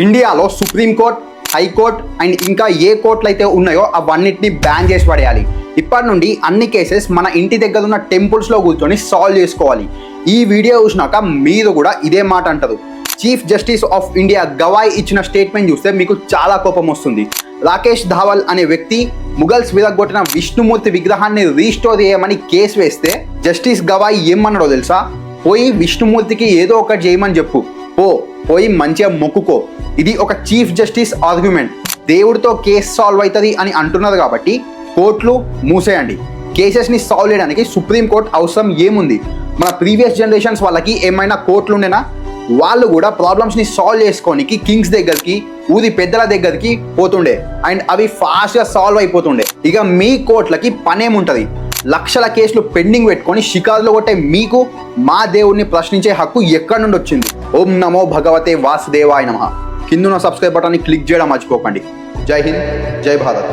ఇండియాలో supreme court, high court and ఇంకా ఏ కోర్టులు అయితే ఉన్నాయో అవన్నిటిని బ్యాన్ చేసి పడేయాలి. ఇప్పటి నుండి అన్ని కేసెస్ మన ఇంటి దగ్గర ఉన్న టెంపుల్స్లో కూర్చొని సాల్వ్ చేసుకోవాలి. ఈ వీడియో చూసినాక మీరు కూడా ఇదే మాట అంటారు. Chief justice of India Gavai ఇచ్చిన స్టేట్మెంట్ చూస్తే మీకు చాలా కోపం వస్తుంది. రాకేష్ ధావల్ అనే వ్యక్తి ముఘల్స్ విరగొట్టిన విష్ణుమూర్తి విగ్రహాన్ని రీస్టోర్ చేయమని కేసు వేస్తే జస్టిస్ గవాయ్ ఏమన్నాడో తెలుసా? పోయి విష్ణుమూర్తికి ఏదో ఒకటి చేయమని చెప్పు, పోయి మంచిగా మొక్కుకో. ఇది ఒక చీఫ్ జస్టిస్ ఆర్గ్యుమెంట్. దేవుడితో కేసు సాల్వ్ అవుతుంది అని అంటున్నారు కాబట్టి కోర్టులు మూసేయండి. కేసెస్ని సాల్వ్ చేయడానికి సుప్రీంకోర్టు అవసరం ఏముంది? మన ప్రీవియస్ జనరేషన్స్ వాళ్ళకి ఏమైనా కోర్టులు ఉండేనా? వాళ్ళు కూడా ప్రాబ్లమ్స్ని సాల్వ్ చేసుకోనికి కింగ్స్ దగ్గరికి, ఊరి పెద్దల దగ్గరికి పోతుండే అండ్ అవి ఫాస్ట్గా సాల్వ్ అయిపోతుండే. ఇక మీ కోర్టులకి పనేముంటుంది? లక్షల కేసులు పెండింగ్ పెట్టుకొని షికారులు కొట్టే మీకు మా దేవుడిని ప్రశ్నించే హక్కు ఎక్కడి నుండి వచ్చింది? ఓం నమో భగవతే వాసుదేవాయ నమః. కిందున్న సబ్స్క్రైబ్ బటన్ని క్లిక్ చేయడం మర్చిపోకండి. జై హింద్, జై భారత్.